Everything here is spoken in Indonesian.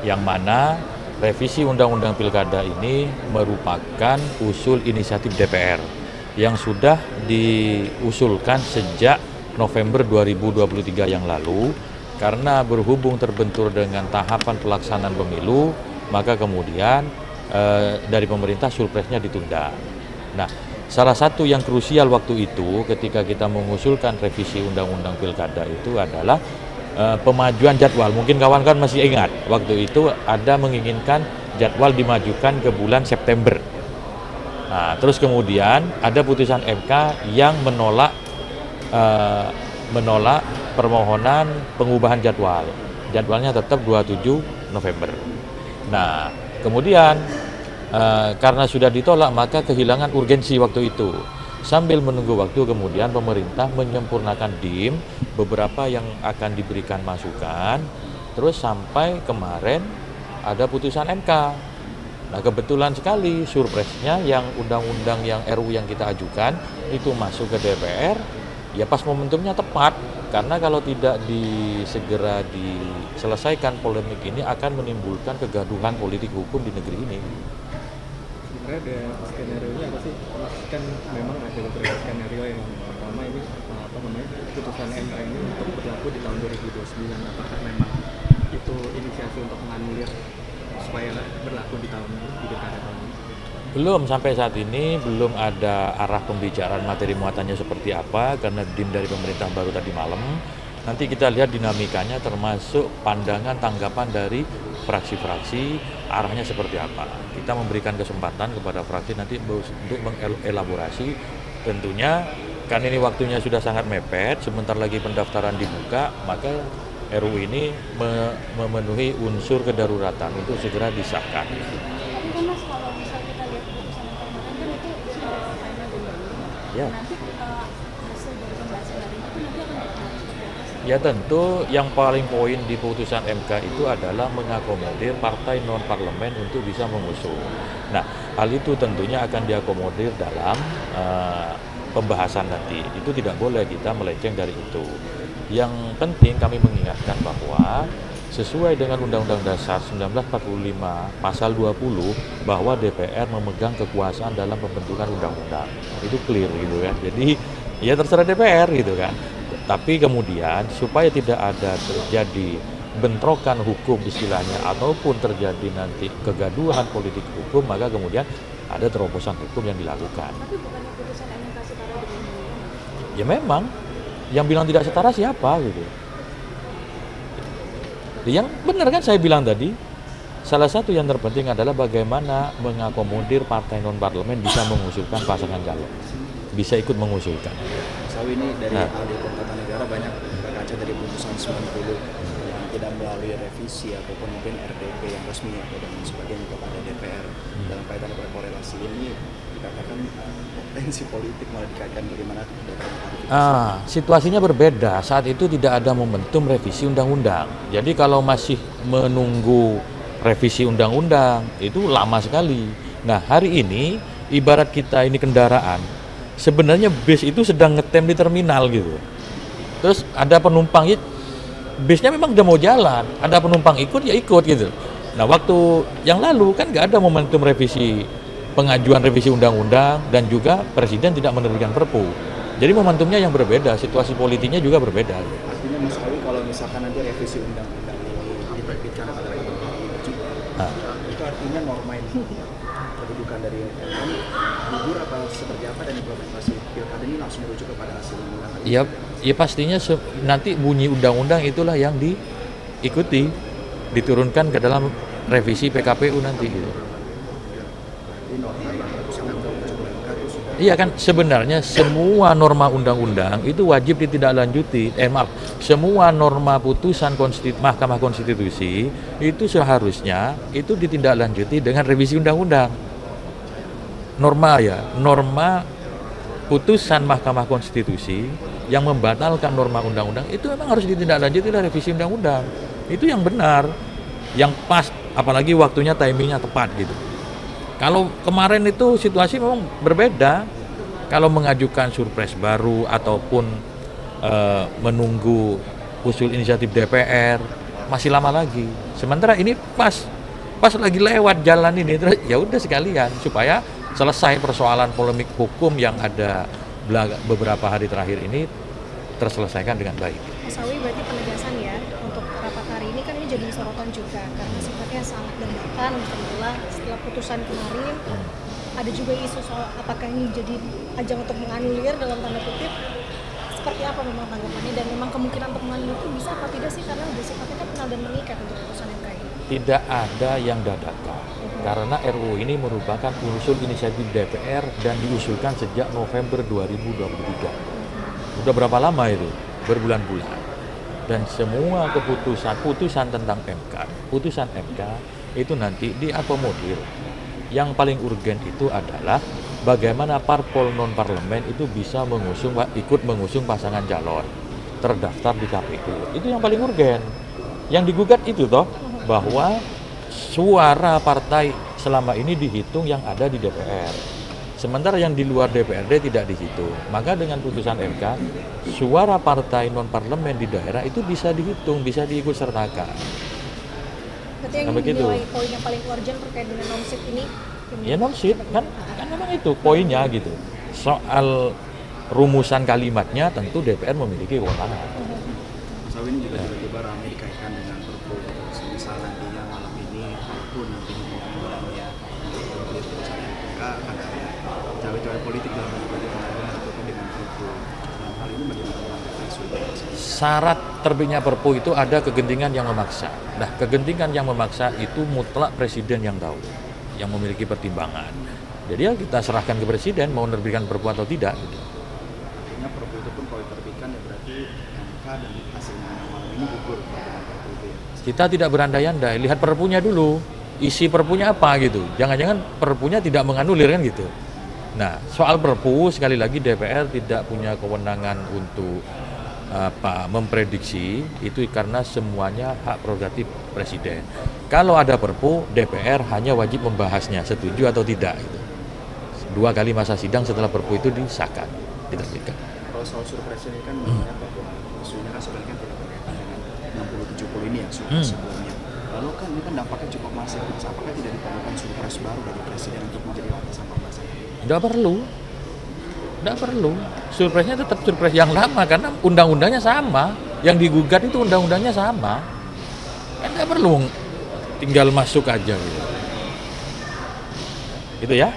yang mana revisi Undang-Undang Pilkada ini merupakan usul inisiatif DPR yang sudah diusulkan sejak November 2023 yang lalu. Karena berhubung terbentur dengan tahapan pelaksanaan pemilu, maka kemudian dari pemerintah surpresnya ditunda. Nah, salah satu yang krusial waktu itu ketika kita mengusulkan revisi Undang-Undang Pilkada itu adalah pemajuan jadwal. Mungkin kawan-kawan masih ingat, waktu itu ada menginginkan jadwal dimajukan ke bulan September. Nah, terus kemudian ada putusan MK yang menolak permohonan pengubahan jadwal. Jadwalnya tetap 27 November. Nah, kemudian karena sudah ditolak maka kehilangan urgensi waktu itu. Sambil menunggu waktu kemudian pemerintah menyempurnakan DIM, beberapa yang akan diberikan masukan, terus sampai kemarin ada putusan MK. Nah, kebetulan sekali surpresnya yang undang-undang yang RU yang kita ajukan itu masuk ke DPR, ya pas momentumnya tepat. Karena kalau tidak segera diselesaikan polemik ini akan menimbulkan kegaduhan politik hukum di negeri ini. Sebenarnya ada skenario-nya apa sih? Kan memang ada beberapa skenario. Yang pertama ini putusan MK ini untuk berlaku di tahun 2029. Apakah memang itu inisiasi untuk menganulir supaya berlaku di pilkada tahun ini? Belum, sampai saat ini belum ada arah pembicaraan materi muatannya seperti apa karena DIM dari pemerintah baru tadi malam. Nanti kita lihat dinamikanya termasuk pandangan tanggapan dari fraksi-fraksi arahnya seperti apa. Kita memberikan kesempatan kepada fraksi nanti untuk mengelaborasi. Tentunya kan ini waktunya sudah sangat mepet, sebentar lagi pendaftaran dibuka, maka RU ini memenuhi unsur kedaruratan untuk segera disahkan. Tapi kan Mas, kalau misal kita lihat putusan yang kemarin kan itu final dulu. Ya. Nanti hasil dari pembahasan hari itu nanti akan berpengaruh seperti apa sih? Ya tentu yang paling poin di putusan MK itu adalah mengakomodir partai non-parlemen untuk bisa mengusung. Nah, hal itu tentunya akan diakomodir dalam pembahasan nanti. Itu tidak boleh kita melenceng dari itu. Yang penting kami mengingatkan bahwa sesuai dengan Undang-Undang Dasar 1945 Pasal 20 bahwa DPR memegang kekuasaan dalam pembentukan undang-undang. Itu clear gitu kan. Jadi ya terserah DPR gitu kan. Tapi kemudian supaya tidak ada terjadi bentrokan hukum istilahnya ataupun terjadi nanti kegaduhan politik hukum, maka kemudian ada terobosan hukum yang dilakukan. Tapi bukannya putusan MK setara dengan undang-undang? Ya memang yang bilang tidak setara siapa gitu. Yang benar kan saya bilang tadi, salah satu yang terpenting adalah bagaimana mengakomodir partai non-parlemen bisa mengusulkan pasangan calon, bisa ikut mengusulkan. Sawi ini dari ahli hukum tata negara banyak berkaca dari putusan 90 yang tidak melalui revisi ataupun mungkin RDP yang resmi atau dan sebagainya kepada DPR dalam kaitan berkorelasi ini dikatakan potensi politik malah dikaitkan bagaimana DPR. Situasinya berbeda. Saat itu tidak ada momentum revisi undang-undang. Jadi kalau masih menunggu revisi undang-undang itu lama sekali. Nah, hari ini ibarat kita ini kendaraan. Sebenarnya bis itu sedang ngetem di terminal gitu. Terus ada penumpang, bisnya memang udah mau jalan, ada penumpang ikut ya ikut gitu. Nah, waktu yang lalu kan nggak ada momentum pengajuan revisi undang-undang dan juga Presiden tidak menerbitkan Perpu. Jadi momentumnya yang berbeda, situasi politiknya juga berbeda. Artinya Mas Sawi kalau misalkan nanti revisi undang-undang ini diterbitkan pada itu artinya norma ini kedudukan dari MK gugur atau seperti apa dan implementasi pilkada ini langsung merujuk kepada hasil undang-undang? Ya pastinya nanti bunyi undang-undang itulah yang diikuti, diturunkan ke dalam revisi PKPU nanti gitu. Iya kan, sebenarnya semua norma undang-undang itu wajib ditindaklanjuti. Semua norma putusan Mahkamah Konstitusi itu seharusnya itu ditindaklanjuti dengan revisi undang-undang. Norma putusan Mahkamah Konstitusi yang membatalkan norma undang-undang itu memang harus ditindaklanjuti oleh revisi undang-undang. Itu yang benar, yang pas, apalagi waktunya, timingnya tepat gitu. Kalau kemarin itu situasi memang berbeda. Kalau mengajukan surpres baru ataupun menunggu usul inisiatif DPR, masih lama lagi. Sementara ini pas lagi lewat jalan ini, terus ya udah sekalian supaya selesai persoalan polemik hukum yang ada beberapa hari terakhir ini terselesaikan dengan baik. Mas Awi, berarti penegasan ya untuk rapat hari ini kan ini jadi sorotan juga karena sifatnya sangat dadakan setelah putusan kemarin. Ada juga isu soal apakah ini jadi ajang untuk menganulir dalam tanda kutip. Seperti apa memang tanggapannya dan memang kemungkinan untuk menganulir itu bisa apa tidak sih karena udah sifatnya kan kenal dan mengikat untuk putusan MK ini? Tidak ada yang dadakan karena RUU ini merupakan usul inisiatif DPR dan diusulkan sejak November 2023. Udah berapa lama itu? Berbulan-bulan. Dan semua putusan tentang MK, putusan MK itu nanti diakomodir. Yang paling urgen itu adalah bagaimana parpol non-parlemen itu bisa ikut mengusung pasangan calon terdaftar di KPU. Itu yang paling urgen. Yang digugat itu toh bahwa suara partai selama ini dihitung yang ada di DPR. Sementara yang di luar DPRD tidak dihitung. Maka dengan putusan MK, suara partai non-parlemen di daerah itu bisa dihitung, bisa diikut sertakan. Berarti yang dinilai poin yang paling urgent terkait dengan non-seat ini? Ya non-seat, kan memang itu poinnya gitu. Soal rumusan kalimatnya tentu DPR memiliki kewenangan. Mas Awi, ini juga tiba-tiba ramai dikaitkan dengan Perpu. Misal nantinya malam ini, walaupun nantinya undang-undangnya menjadi putusan MK, akan ada cawe-cawe politik dalam berbagai pengadilan ataupun dengan Perpu. Nah, hal ini bagaimana menanggapi isu ini? Syarat terbitnya Perpu itu ada kegentingan yang memaksa. Nah, kegentingan yang memaksa itu mutlak presiden yang tahu, yang memiliki pertimbangan. Jadi ya kita serahkan ke presiden mau menerbitkan Perpu atau tidak. Gitu. Artinya Perpu itu pun kalau diterbitkan ya berarti MK dan hasilnya malam ini gugur dengan Perpu itu ya. Kita tidak berandai-andai, lihat Perpunya dulu. Isi Perpunya apa gitu. Jangan-jangan Perpunya tidak menganulir kan gitu. Nah, soal Perpu sekali lagi DPR tidak punya kewenangan untuk memprediksi itu karena semuanya hak prerogatif presiden. Kalau ada Perpu, DPR hanya wajib membahasnya setuju atau tidak. Gitu. 2 kali masa sidang setelah Perpu itu disahkan, diterbitkan. Kalau soal surprise ini kan mengingat bahwa isunya kan sebenarnya tidak berkaitan dengan 60-70 ini yang surprise sebelumnya. Lalu kan ini kan dampaknya cukup masif. Apakah tidak diperlukan surprise baru dari presiden untuk menjadi landasan pembahasan ini? Tidak perlu. Surprise-nya tetap surprise yang lama karena undang-undangnya sama. Yang digugat itu undang-undangnya sama. Kan tidak perlu tinggal masuk aja gitu. Gitu ya.